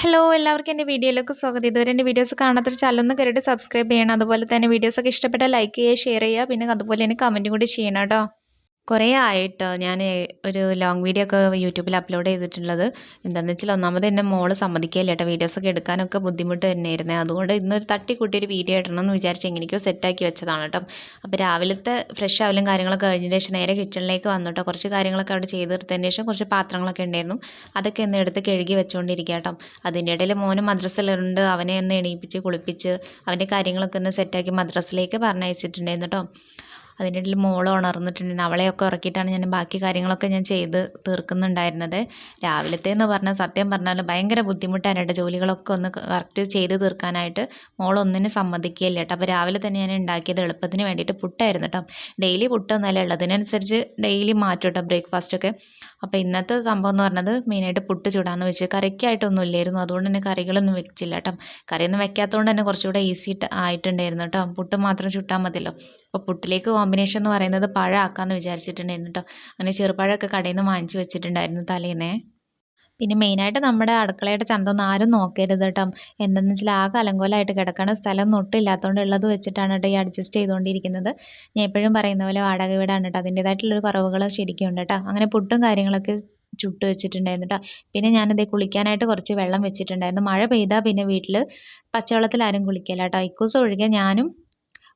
Hello എല്ലാവർക്കും എൻ്റെ വീഡിയോയിലേക്ക് സ്വാഗതം. ഇതുവരെ എൻ്റെ വീഡിയോസ് കാണാത്തൊരു ചാനൽ ഒന്ന് കയറിയിട്ട് സബ്സ്ക്രൈബ് ചെയ്യണം. അതുപോലെ തന്നെ വീഡിയോസൊക്കെ ഇഷ്ടപ്പെട്ടാൽ ലൈക്ക് ചെയ്യുക, ഷെയർ ചെയ്യുക, പിന്നെ അതുപോലെ തന്നെ കമൻറ്റും കൂടി ചെയ്യണം കേട്ടോ. കുറേ ആയിട്ട് ഞാൻ ഒരു ലോങ് വീഡിയോ ഒക്കെ യൂട്യൂബിൽ അപ്ലോഡ് ചെയ്തിട്ടുള്ളത്. എന്താണെന്ന് വെച്ചാൽ ഒന്നാമത് എൻ്റെ മോള് സമ്മതിക്കില്ല കേട്ടോ, വീഡിയോസൊക്കെ എടുക്കാനൊക്കെ ബുദ്ധിമുട്ട് തന്നെയായിരുന്നു. അതുകൊണ്ട് ഇന്നൊരു തട്ടിക്കൂട്ടിയൊരു വീഡിയോ ഇടണം എന്ന് വിചാരിച്ച് എങ്ങനെയൊക്കെയോ സെറ്റാക്കി വെച്ചതാണ് കേട്ടോ. അപ്പോൾ രാവിലത്തെ ഫ്രഷ് ആവലും കാര്യങ്ങളൊക്കെ കഴിഞ്ഞതിന് ശേഷം നേരെ കിച്ചണിലേക്ക് വന്നു കേട്ടോ. കുറച്ച് കാര്യങ്ങളൊക്കെ അവിടെ ചെയ്ത് തീർത്തതിന് ശേഷം കുറച്ച് പാത്രങ്ങളൊക്കെ ഉണ്ടായിരുന്നു, അതൊക്കെ ഒന്ന് എടുത്ത് കഴുകി വെച്ചുകൊണ്ടിരിക്കുക കേട്ടോ. അതിൻ്റെ ഇടയിൽ മോന് മദ്രസയിലുണ്ട്, അവനെ ഒന്ന് എണീപ്പിച്ച് കുളിപ്പിച്ച് അവൻ്റെ കാര്യങ്ങളൊക്കെ ഒന്ന് സെറ്റാക്കി മദ്രസയിലേക്ക് പറഞ്ഞയച്ചിട്ടുണ്ടായിരുന്നു കേട്ടോ. അതിൻ്റെ ഇടയിൽ മോൾ ഉണർന്നിട്ടുണ്ടായിരുന്നു, അവളെയൊക്കെ ഉറക്കിയിട്ടാണ് ഞാൻ ബാക്കി കാര്യങ്ങളൊക്കെ ഞാൻ ചെയ്ത് തീർക്കുന്നുണ്ടായിരുന്നത്. രാവിലത്തേന്ന് പറഞ്ഞാൽ സത്യം പറഞ്ഞാൽ ഭയങ്കര ബുദ്ധിമുട്ടാണ് കേട്ടോ, ജോലികളൊക്കെ ഒന്ന് കറക്റ്റ് ചെയ്ത് തീർക്കാനായിട്ട്. മോളൊന്നിനും സമ്മതിക്കുകയില്ല കേട്ടോ. അപ്പോൾ രാവിലെ തന്നെ ഞാൻ ഉണ്ടാക്കിയത് എളുപ്പത്തിന് വേണ്ടിയിട്ട് പുട്ടായിരുന്നു കേട്ടോ. ഡെയിലി പുട്ടൊന്നുമല്ല ഉള്ളതിനനുസരിച്ച് ഡെയിലി മാറ്റും കേട്ടോ ബ്രേക്ക്ഫാസ്റ്റൊക്കെ. അപ്പോൾ ഇന്നത്തെ സംഭവം എന്ന് പറഞ്ഞത് മെയിനായിട്ട് പുട്ട് ചൂടാന്ന് വെച്ച്, കറിക്കായിട്ടൊന്നും ഇല്ലായിരുന്നു, അതുകൊണ്ട് തന്നെ കറികളൊന്നും വെച്ചില്ല കേട്ടോ. കറിയൊന്നും വെക്കാത്തതുകൊണ്ട് തന്നെ കുറച്ചുകൂടെ ഈസി ആയിട്ടുണ്ടായിരുന്നു കേട്ടോ. പുട്ട് മാത്രം ചുട്ടാൽ മതിയല്ലോ. അപ്പോൾ പുട്ടിലേക്ക് കോമ്പിനേഷൻ എന്ന് പറയുന്നത് പഴമാക്കാമെന്ന് വിചാരിച്ചിട്ടുണ്ടായിരുന്നു കേട്ടോ. അങ്ങനെ ചെറുപഴമൊക്കെ കടയിൽ നിന്ന് വാങ്ങിച്ച് വെച്ചിട്ടുണ്ടായിരുന്നു തലേന്നേ. പിന്നെ മെയിനായിട്ട് നമ്മുടെ അടുക്കളയുടെ ചന്തമൊന്നും ആരും നോക്കരുത് കേട്ടോ. എന്താണെന്ന് വെച്ചാൽ ആകെ അലങ്കോലമായിട്ട് കിടക്കണ സ്ഥലം ഒട്ടില്ലാത്തതുകൊണ്ട് ഉള്ളത് വെച്ചിട്ടാണ് കേട്ടോ ഈ അഡ്ജസ്റ്റ് ചെയ്തുകൊണ്ടിരിക്കുന്നത്. ഞാൻ എപ്പോഴും പറയുന്ന പോലെ വാടക വീടാണ് കേട്ടോ, അതിൻ്റേതായിട്ടുള്ളൊരു കുറവുകൾ ശരിക്കും ഉണ്ട് കേട്ടോ. അങ്ങനെ പുട്ടും കാര്യങ്ങളൊക്കെ ചുട്ട് വെച്ചിട്ടുണ്ടായിരുന്നു കേട്ടോ. പിന്നെ ഞാനത് കുളിക്കാനായിട്ട് കുറച്ച് വെള്ളം വെച്ചിട്ടുണ്ടായിരുന്നു. മഴ പെയ്താൽ പിന്നെ വീട്ടിൽ പച്ചവെള്ളത്തിൽ ആരും കുളിക്കില്ല കേട്ടോ. ഇക്കൂസ് ഒഴികെ ഞാനും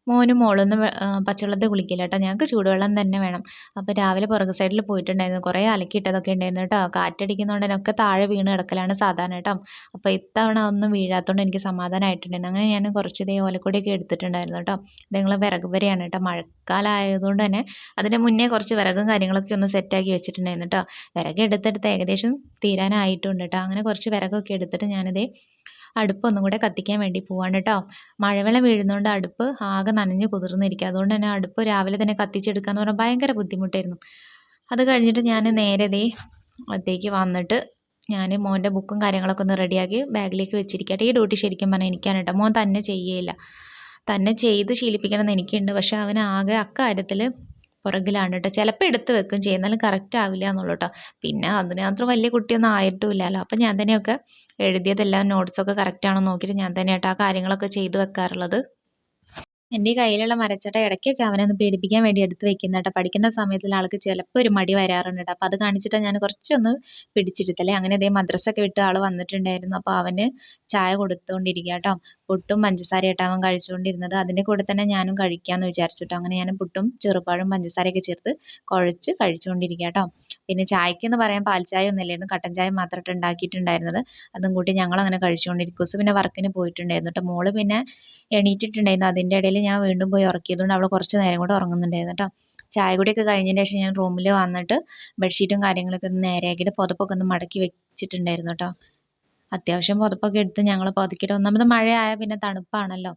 മോനും മോളൊന്നും പച്ചവെള്ളത്തിൽ കുളിക്കില്ല കേട്ടോ, ഞങ്ങൾക്ക് ചൂടുവെള്ളം തന്നെ വേണം. അപ്പോൾ രാവിലെ പുറകു സൈഡിൽ പോയിട്ടുണ്ടായിരുന്നു, കുറേ അലക്കിയിട്ടതൊക്കെ ഉണ്ടായിരുന്നു കേട്ടോ. കാറ്റടിക്കുന്നതുകൊണ്ട് തന്നെ താഴെ വീണ് കിടക്കലാണ് സാധാരണ കേട്ടോ. അപ്പോൾ ഇത്തവണ ഒന്നും വീഴാത്തതുകൊണ്ട് എനിക്ക് സമാധാനമായിട്ടുണ്ടായിരുന്നു. അങ്ങനെ ഞാൻ കുറച്ച് ഓലക്കൊടിയൊക്കെ എടുത്തിട്ടുണ്ടായിരുന്നു കേട്ടോ. ഇത് ഞങ്ങൾ വിറക് വരെയാണ് കേട്ടോ, മഴക്കാലം ആയതുകൊണ്ട് തന്നെ അതിൻ്റെ മുന്നേ കുറച്ച് വിറകും കാര്യങ്ങളൊക്കെ ഒന്ന് സെറ്റാക്കി വെച്ചിട്ടുണ്ടായിരുന്നു കേട്ടോ. വിറക് എടുത്തെടുത്ത് ഏകദേശം തീരാനായിട്ടുണ്ട് കേട്ടോ. അങ്ങനെ കുറച്ച് വിറകൊക്കെ എടുത്തിട്ട് ഞാനിതേ അടുപ്പ് ഒന്നും കൂടെ കത്തിക്കാൻ വേണ്ടി പോവാണ് കേട്ടോ. മഴവെള്ളം വീഴുന്നതുകൊണ്ട് അടുപ്പ് ആകെ നനഞ്ഞ് കുതിർന്നിരിക്കുക, അതുകൊണ്ട് തന്നെ അടുപ്പ് രാവിലെ തന്നെ കത്തിച്ചെടുക്കുക എന്ന് പറഞ്ഞാൽ ഭയങ്കര ബുദ്ധിമുട്ടായിരുന്നു. അത് കഴിഞ്ഞിട്ട് ഞാൻ നേരെ അകത്തേക്ക് വന്നിട്ട് ഞാൻ മോൻ്റെ ബുക്കും കാര്യങ്ങളൊക്കെ ഒന്ന് റെഡിയാക്കി ബാഗിലേക്ക് വെച്ചിരിക്കട്ടെ. ഈ ഡ്യൂട്ടി ശരിക്കും പറഞ്ഞാൽ എനിക്കാണ് കേട്ടോ. മോൻ തന്നെ ചെയ്യേയില്ല, തന്നെ ചെയ്ത് ശീലിപ്പിക്കണം എന്ന് എനിക്കുണ്ട്, പക്ഷെ അവൻ ആകെ അക്കാര്യത്തിൽ പുറകിലാണ് കേട്ടോ. ചിലപ്പോൾ എടുത്ത് വെക്കും ചെയ്യും, എന്നാലും കറക്റ്റ് ആവില്ല എന്നുള്ളൂ കേട്ടോ. പിന്നെ അതിന് അത്ര വലിയ കുട്ടിയൊന്നും ആയിട്ടുമില്ലല്ലോ. അപ്പം ഞാൻ തന്നെയൊക്കെ എഴുതിയതെല്ലാം നോട്ട്സൊക്കെ കറക്റ്റാണോ നോക്കിയിട്ട് ഞാൻ തന്നെ കേട്ടോ ആ കാര്യങ്ങളൊക്കെ ചെയ്തു വെക്കാറുള്ളത്. എൻ്റെ ഈ കയ്യിലുള്ള മരച്ചട്ട ഇടയ്ക്കൊക്കെ അവനെ ഒന്ന് പേടിപ്പിക്കാൻ വേണ്ടി എടുത്ത് വെക്കുന്ന കേട്ടോ. പഠിക്കുന്ന സമയത്തിൽ ആൾക്ക് ചിലപ്പോൾ ഒരു മടി വരാറുണ്ട് കേട്ടോ. അപ്പോൾ അത് കാണിച്ചിട്ട് ഞാൻ കുറച്ചൊന്ന് പിടിച്ചിരുത്തല്ലേ. അങ്ങനെ മദ്രസൊക്കെ വിട്ട് ആൾ വന്നിട്ടുണ്ടായിരുന്നു. അപ്പോൾ അവന് ചായ കൊടുത്തുകൊണ്ടിരിക്കുക കേട്ടോ. പുട്ടും പഞ്ചസാരയായിട്ട് അവൻ കഴിച്ചുകൊണ്ടിരുന്നത്. അതിൻ്റെ കൂടെ തന്നെ ഞാനും കഴിക്കാമെന്ന് വിചാരിച്ചു കേട്ടോ. അങ്ങനെ ഞാൻ പുട്ടും ചെറുപഴവും പഞ്ചസാരയൊക്കെ ചേർത്ത് കുഴച്ച് കഴിച്ചുകൊണ്ടിരിക്കുക കേട്ടോ. പിന്നെ ചായക്കെന്ന് പറയാൻ പാൽ ചായ ഒന്നുമില്ലായിരുന്നു, കട്ടൻ ചായ മാത്രമായിട്ട് ഉണ്ടാക്കിയിട്ടുണ്ടായിരുന്നത്. അതും കൂട്ടി ഞങ്ങളങ്ങനെ കഴിച്ചുകൊണ്ടിരിക്കും. പിന്നെ വർക്കിന് പോയിട്ടുണ്ടായിരുന്നു കേട്ടോ. മോള് പിന്നെ എണീറ്റിട്ടുണ്ടായിരുന്നു. അതിൻ്റെ ഇടയിൽ ഞാൻ വീണ്ടും പോയി ഉറക്കിയതുകൊണ്ട് അവൾ കുറച്ച് നേരം കൂടെ ഉറങ്ങുന്നുണ്ടായിരുന്നു കേട്ടോ. ചായ കുടിയൊക്കെ കഴിഞ്ഞതിന് ശേഷം ഞാൻ റൂമിൽ വന്നിട്ട് ബെഡ്ഷീറ്റും കാര്യങ്ങളൊക്കെ ഒന്ന് നേരെയാക്കിയിട്ട് പുതപ്പൊക്കെ ഒന്ന് മടക്കി വെച്ചിട്ടുണ്ടായിരുന്നു കേട്ടോ. അത്യാവശ്യം പുതപ്പൊക്കെ എടുത്ത് ഞങ്ങൾ പുതക്കിയിട്ട്, ഒന്നാമത് മഴയായാൽ പിന്നെ തണുപ്പാണല്ലോ.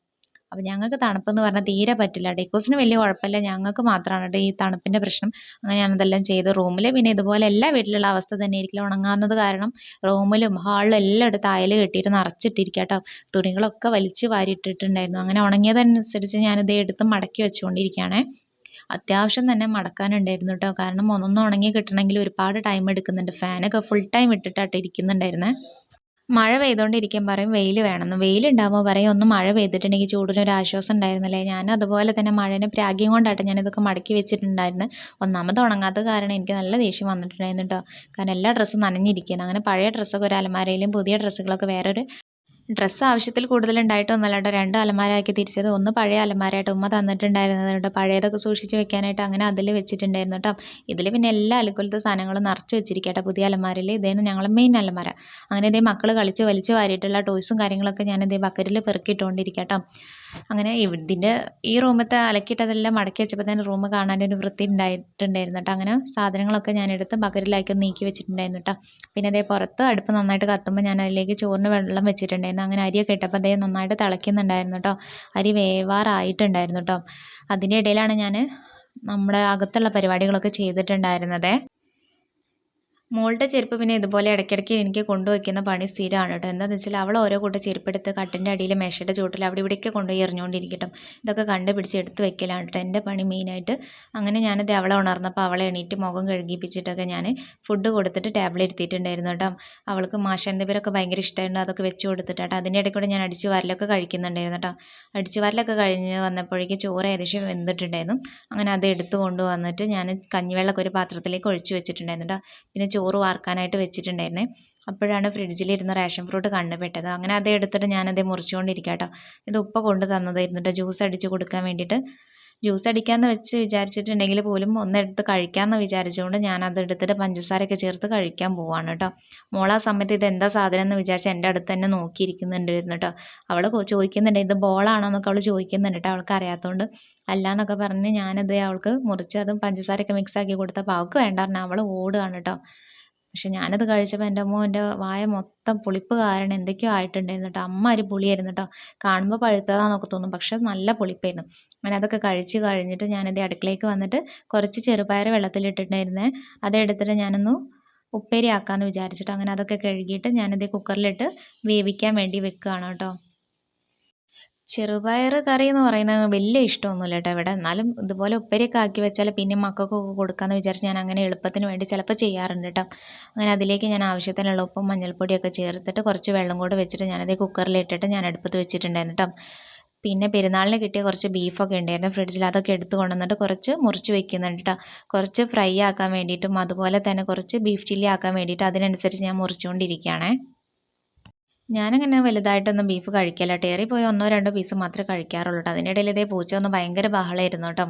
അപ്പോൾ ഞങ്ങൾക്ക് തണുപ്പെന്ന് പറഞ്ഞാൽ തീരെ പറ്റില്ല. ഡെക്കോസിന് വലിയ കുഴപ്പമില്ല, ഞങ്ങൾക്ക് മാത്രമാണ് കേട്ടോ ഈ തണുപ്പിൻ്റെ പ്രശ്നം. അങ്ങനെ ഞാനതെല്ലാം ചെയ്ത് റൂമിൽ പിന്നെ ഇതുപോലെ എല്ലാ വീട്ടിലുള്ള അവസ്ഥ തന്നെ ആയിരിക്കില്ല. ഉണങ്ങാവുന്നത് കാരണം റൂമിലും ഹാളിലും എല്ലായിടത്തും അയൽ കെട്ടിയിട്ട് നിറച്ചിട്ടിരിക്കുക കേട്ടോ. തുണികളൊക്കെ വലിച്ചു വാരിയിട്ടിട്ടുണ്ടായിരുന്നു. അങ്ങനെ ഉണങ്ങിയതനുസരിച്ച് ഞാനിത് എടുത്ത് മടക്കി വെച്ചുകൊണ്ടിരിക്കുകയാണേ. അത്യാവശ്യം തന്നെ മടക്കാനുണ്ടായിരുന്നു കേട്ടോ, കാരണം ഒന്നൊന്ന് ഉണങ്ങി കിട്ടണമെങ്കിൽ ഒരുപാട് ടൈം എടുക്കുന്നുണ്ട്. ഫാനൊക്കെ ഫുൾ ടൈം ഇട്ടിട്ടായിട്ട് ഇരിക്കുന്നുണ്ടായിരുന്നേ. മഴ പെയ്തുകൊണ്ടിരിക്കാൻ പറയും വെയിൽ വേണമെന്ന്, വെയിലുണ്ടാകുമ്പോൾ പറയും ഒന്ന് മഴ പെയ്തിട്ടുണ്ടെങ്കിൽ ചൂടിനൊരു ആശ്വാസം ഉണ്ടായിരുന്നില്ലേ. ഞാൻ അതുപോലെ തന്നെ മഴേനെ പ്രാഗ്യം കൊണ്ടായിട്ട് ഞാനിതൊക്കെ മടക്കി വെച്ചിട്ടുണ്ടായിരുന്നു. ഒന്നാമത് ഉണങ്ങാത്ത കാരണം എനിക്ക് നല്ല ദേഷ്യം വന്നിട്ടുണ്ടായിരുന്നു കേട്ടോ. കാരണം എല്ലാ ഡ്രസ്സും നനഞ്ഞിരിക്കുന്നു. അങ്ങനെ പഴയ ഡ്രസ്സൊക്കെ ഒരു അലമാരയിലും പുതിയ ഡ്രസ്സുകളൊക്കെ വേറൊരു ഡ്രസ്സ് ആവശ്യത്തിൽ കൂടുതലുണ്ടായിട്ടൊന്നുമല്ല കേട്ടോ. 2 അലമാരയാക്കി തിരിച്ചത്. ഒന്ന് പഴയ അലമാരയായിട്ട് ഉമ്മ തന്നിട്ടുണ്ടായിരുന്നത് കേട്ടോ. പഴയതൊക്കെ സൂക്ഷിച്ച് വെക്കാനായിട്ട് അങ്ങനെ അതിൽ വെച്ചിട്ടുണ്ടായിരുന്നു കേട്ടോ. ഇതിൽ പിന്നെ എല്ലാ അലുക്കുലത്തെ സാധനങ്ങളും നിറച്ച് വെച്ചിരിക്കട്ടെ പുതിയ അലമാരയിൽ. ഇതേന്ന് ഞങ്ങൾ മെയിൻ അലമാര. അങ്ങനെ മക്കൾ കളിച്ച് വലിച്ച് വാരിയിട്ടുള്ള ടോയ്സും കാര്യങ്ങളൊക്കെ ഞാൻ ബക്കറ്റിൽ പെറുക്കിയിട്ടുകൊണ്ടിരിക്കുക കേട്ടോ. അങ്ങനെ ഈ റൂമത്തെ അലക്കിയിട്ടതെല്ലാം മടക്കി വെച്ചപ്പോൾ തന്നെ റൂം കാണാനൊരു വൃത്തി ഉണ്ടായിട്ടുണ്ടായിരുന്നു കേട്ടോ. അങ്ങനെ സാധനങ്ങളൊക്കെ ഞാനെടുത്ത് ബക്കറ്റിലേക്ക് നീക്കി വെച്ചിട്ടുണ്ടായിരുന്നു കേട്ടോ. പിന്നെ പുറത്ത് അടുപ്പ് നന്നായിട്ട് കത്തുമ്പോൾ ഞാൻ അതിലേക്ക് ചോറിന് വെള്ളം വെച്ചിട്ടുണ്ടായിരുന്നു. അങ്ങനെ അരിയൊക്കെ ഇട്ടപ്പോൾ നന്നായിട്ട് തിളയ്ക്കുന്നുണ്ടായിരുന്നു കേട്ടോ. അരി വേവാറായിട്ടുണ്ടായിരുന്നു കേട്ടോ. അതിൻ്റെ ഇടയിലാണ് ഞാൻ നമ്മുടെ അകത്തുള്ള പരിപാടികളൊക്കെ ചെയ്തിട്ടുണ്ടായിരുന്നത്. മോളുടെ ചെരുപ്പ് പിന്നെ ഇതുപോലെ ഇടയ്ക്കിടയ്ക്ക് എനിക്ക് കൊണ്ടുവയ്ക്കുന്ന പണി സ്ഥിരമാണ് കേട്ടോ. എന്താണെന്ന് വെച്ചാൽ അവൾ ഓരോ കൂട്ടം ചെരുപ്പെടുത്ത് കട്ടിൻ്റെ അടിയിൽ മേശയുടെ ചുവട്ടിൽ അവിടെ ഇവിടെയൊക്കെ കൊണ്ടുപോയി എറിഞ്ഞുകൊണ്ടിരിക്കട്ടും. ഇതൊക്കെ കണ്ടുപിടിച്ച് എടുത്ത് വെക്കലാണ് കേട്ടോ എൻ്റെ പണി മെയിനായിട്ട്. അങ്ങനെ ഞാനത് അവളെ ഉണർന്നപ്പോൾ അവളെ എണീറ്റ് മുഖം കഴുകിപ്പിച്ചിട്ടൊക്കെ ഞാൻ ഫുഡ് കൊടുത്തിട്ട് ടേബിളിൽ ഇരുത്തിയിട്ടുണ്ടായിരുന്നു കേട്ടോ. അവൾക്ക് മാഷൻ്റെ പേരൊക്കെ ഭയങ്കര ഇഷ്ടമായിരുന്നു, അതൊക്കെ വെച്ച് കൊടുത്തിട്ട് കേട്ടോ. അതിൻ്റെ ഇടയ്ക്ക് കൂടെ ഞാൻ അടിച്ചു വാരലൊക്കെ കഴിക്കുന്നുണ്ടായിരുന്നു കേട്ടോ. അടിച്ചു വാരലൊക്കെ കഴിഞ്ഞ് വന്നപ്പോഴേക്കും ചോറ് ഏകദേശം വെന്തിട്ടുണ്ടായിരുന്നു. അങ്ങനെ അത് എടുത്ത് കൊണ്ടുവന്നിട്ട് ഞാൻ കഞ്ഞിവെള്ളമൊക്കെ ഒരു പാത്രത്തിലേക്ക് ഒഴിച്ച് വെച്ചിട്ടുണ്ടായിരുന്നു കേട്ടോ. പിന്നെ ചോറ് വാർക്കാനായിട്ട് വെച്ചിട്ടുണ്ടായിരുന്നേ. അപ്പോഴാണ് ഫ്രിഡ്ജിലിരുന്ന റേഷൻ ഫ്രൂട്ട് കണ്ടുപെട്ടത്. അങ്ങനെ അത് എടുത്തിട്ട് ഞാനത് മുറിച്ചുകൊണ്ടിരിക്കുക കേട്ടോ. ഇത് ഉപ്പ കൊണ്ട് തന്നതായിരുന്നു കേട്ടോ, ജ്യൂസ് അടിച്ച് കൊടുക്കാൻ വേണ്ടിയിട്ട്. ജ്യൂസ് അടിക്കാമെന്ന് വെച്ച് വിചാരിച്ചിട്ടുണ്ടെങ്കിൽ പോലും ഒന്നെടുത്ത് കഴിക്കാമെന്ന് വിചാരിച്ചുകൊണ്ട് ഞാനത് എടുത്തിട്ട് പഞ്ചസാരയൊക്കെ ചേർത്ത് കഴിക്കാൻ പോവാണ് കേട്ടോ. മോളാ സമയത്ത് ഇത് എന്താ സാധനം എന്ന് വിചാരിച്ച് എൻ്റെ അടുത്ത് തന്നെ നോക്കിയിരിക്കുന്നുണ്ടായിരുന്നു കേട്ടോ. അവൾ ചോദിക്കുന്നുണ്ട് ഇത് ബോളാണോ എന്നൊക്കെ അവൾ ചോദിക്കുന്നുണ്ട് കേട്ടോ. അവൾക്ക് അറിയാത്തതുകൊണ്ട് അല്ല എന്നൊക്കെ പറഞ്ഞ് ഞാനത് അവൾക്ക് മുറിച്ച് അതും പഞ്ചസാരയൊക്കെ മിക്സാക്കി കൊടുത്തപ്പോൾ അവൾക്ക് വേണ്ട പറഞ്ഞാൽ അവൾ ഓടുകയാണ് കേട്ടോ. പക്ഷെ ഞാനത് കഴിച്ചപ്പോൾ എൻ്റെ അമ്മ എൻ്റെ വായ മൊത്തം പുളിപ്പ് കാരണം എന്തൊക്കെയോ ആയിട്ടുണ്ടായിരുന്നു കേട്ടോ. അമ്മാതിരി പുളിയായിരുന്നു കേട്ടോ. കാണുമ്പോൾ പഴുത്തതാണെന്നൊക്കെ തോന്നും, പക്ഷെ നല്ല പുളിപ്പായിരുന്നു. അങ്ങനെ അതൊക്കെ കഴിച്ച് കഴിഞ്ഞിട്ട് ഞാനത് അടുക്കളയ്ക്ക് വന്നിട്ട് കുറച്ച് ചെറുപയർ വെള്ളത്തിലിട്ടിട്ടുണ്ടായിരുന്നേ. അതെടുത്തിട്ട് ഞാനൊന്ന് ഉപ്പേരി ആക്കാമെന്ന് വിചാരിച്ചിട്ട് അങ്ങനെ അതൊക്കെ കഴുകിയിട്ട് ഞാനത് കുക്കറിലിട്ട് വേവിക്കാൻ വേണ്ടി വെക്കുകയാണ് കേട്ടോ. ചെറുപയർ കറി എന്ന് പറയുന്നത് വലിയ ഇഷ്ടമൊന്നുമില്ല കേട്ടോ ഇവിടെ. എന്നാലും ഇതുപോലെ ഉപ്പേരിയൊക്കെ ആക്കി വെച്ചാൽ പിന്നെ മക്കൾക്കൊക്കെ കൊടുക്കാമെന്ന് വിചാരിച്ച് ഞാൻ അങ്ങനെ എളുപ്പത്തിന് വേണ്ടി ചിലപ്പോൾ ചെയ്യാറുണ്ട് കേട്ടോ. അങ്ങനെ അതിലേക്ക് ഞാൻ ആവശ്യത്തിനുള്ള ഉപ്പും മഞ്ഞൾപ്പൊടിയൊക്കെ ചേർത്തിട്ട് കുറച്ച് വെള്ളം കൂടെ വെച്ചിട്ട് ഞാനത് കുക്കറിലിട്ടിട്ട് ഞാൻ അടുപ്പത്ത് വെച്ചിട്ടുണ്ടായിരുന്നു കേട്ടോ. പിന്നെ പെരുന്നാളിന് കിട്ടിയ കുറച്ച് ബീഫൊക്കെ ഉണ്ടായിരുന്നു ഫ്രിഡ്ജിൽ, അതൊക്കെ എടുത്ത് കൊണ്ടുവന്നിട്ട് കുറച്ച് മുറിച്ച് വെക്കുന്നുണ്ട് കേട്ടോ. കുറച്ച് ഫ്രൈ ആക്കാൻ വേണ്ടിയിട്ടും അതുപോലെ തന്നെ കുറച്ച് ബീഫ് ചില്ലി ആക്കാൻ വേണ്ടിയിട്ട് അതിനനുസരിച്ച് ഞാൻ മുറിച്ചുകൊണ്ടിരിക്കുകയാണേ. ഞാനങ്ങനെ വലുതായിട്ടൊന്നും ബീഫ് കഴിക്കില്ല. ഏറിപ്പോയി 1-2 പീസ് മാത്രമേ കഴിക്കാറുള്ളൂ കേട്ടോ. അതിനിടയിൽ ഇതേ പൂച്ച ഒന്ന് ഭയങ്കര ബഹളമായിരുന്നു കേട്ടോ.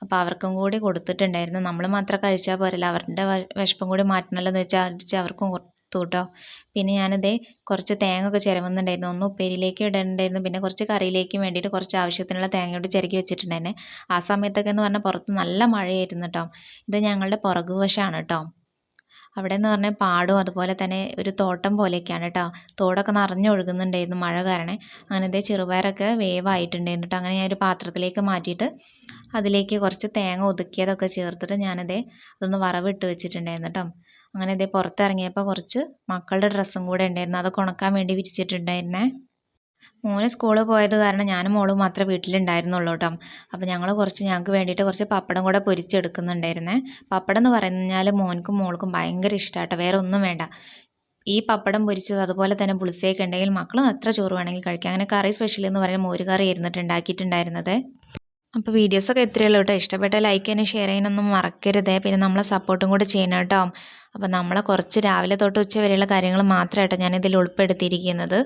അപ്പോൾ അവർക്കും കൂടി കൊടുത്തിട്ടുണ്ടായിരുന്നു. നമ്മൾ മാത്രം കഴിച്ചാൽ പോരല്ലോ, അവരുടെ വിശപ്പും കൂടി മാറ്റണമല്ലോ എന്ന് വെച്ചാൽ അവർക്കും കൊടുത്തു കേട്ടോ. പിന്നെ ഞാനിതേ കുറച്ച് തേങ്ങ ഒക്കെ ചിരവുന്നുണ്ടായിരുന്നു. ഒന്ന് ഉപ്പേരിയിലേക്ക് ഇടണ്ടായിരുന്നു, പിന്നെ കുറച്ച് കറിയിലേക്കും വേണ്ടിയിട്ട് കുറച്ച് ആവശ്യത്തിനുള്ള തേങ്ങയോട് ചിരകി വെച്ചിട്ടുണ്ടായിരുന്നേ. ആ സമയത്തൊക്കെ എന്ന് പറഞ്ഞാൽ പുറത്ത് നല്ല മഴയായിരുന്നു കേട്ടോ. ഇത് ഞങ്ങളുടെ പുറകുവശമാണ് കേട്ടോ. അവിടെ എന്ന് പറഞ്ഞാൽ പാടും അതുപോലെ തന്നെ ഒരു തോട്ടം പോലെയൊക്കെയാണ് കേട്ടോ. തോടൊക്കെ നിറഞ്ഞൊഴുകുന്നുണ്ടായിരുന്നു മഴ കാരണം. അങ്ങനത്തെ ചെറുപയറൊക്കെ വേവായിട്ടുണ്ടായിരുന്നു കേട്ടോ. അങ്ങനെ ഞാനൊരു പാത്രത്തിലേക്ക് മാറ്റിയിട്ട് അതിലേക്ക് കുറച്ച് തേങ്ങ ഒതുക്കിയതൊക്കെ ചേർത്തിട്ട് ഞാനതേ അതൊന്ന് വറവിട്ട് വെച്ചിട്ടുണ്ടായിരുന്നു കേട്ടോ. അങ്ങനെ ഇതേ പുറത്തിറങ്ങിയപ്പോൾ കുറച്ച് മക്കളുടെ ഡ്രസ്സും കൂടെ ഉണ്ടായിരുന്നു, അതൊക്കെ ഉണക്കാൻ വേണ്ടി വിരിച്ചിട്ടുണ്ടായിരുന്നേ. മോന് സ്കൂളിൽ പോയത് കാരണം ഞാനും മോളും മാത്രമേ വീട്ടിലുണ്ടായിരുന്നുള്ളൂ കേട്ടോ. അപ്പോൾ ഞങ്ങൾക്ക് വേണ്ടിയിട്ട് കുറച്ച് പപ്പടം കൂടെ പൊരിച്ചെടുക്കുന്നുണ്ടായിരുന്നേ. പപ്പടം എന്ന് പറഞ്ഞാൽ മോൻക്കും മോൾക്കും ഭയങ്കര ഇഷ്ടമാണ് കേട്ടോ. വേറെ ഒന്നും വേണ്ട, ഈ പപ്പടം പൊരിച്ചത് അതുപോലെ തന്നെ പുളിസയൊക്കെ ഉണ്ടെങ്കിൽ മക്കളും എത്ര ചോറ് വേണമെങ്കിൽ കഴിക്കാം. അങ്ങനെ കറി സ്പെഷ്യൽ എന്ന് പറയുന്നത് മോരുകറി ആയിരുന്നിട്ട് ഉണ്ടാക്കിയിട്ടുണ്ടായിരുന്നത്. അപ്പോൾ വീഡിയോസൊക്കെ എത്രയുള്ളൂ കേട്ടോ. ഇഷ്ടപ്പെട്ട ലൈക്ക് ചെയ്യാനും ഷെയർ ചെയ്യാനൊന്നും മറക്കരുതേ. പിന്നെ നമ്മളെ സപ്പോർട്ടും കൂടെ ചെയ്യണം കേട്ടോ. അപ്പോൾ നമ്മളെ കുറച്ച് രാവിലെ തൊട്ട് ഉച്ച വരെയുള്ള കാര്യങ്ങൾ മാത്രമായിട്ടോ ഞാനിതിൽ ഉൾപ്പെടുത്തിയിരിക്കുന്നത്.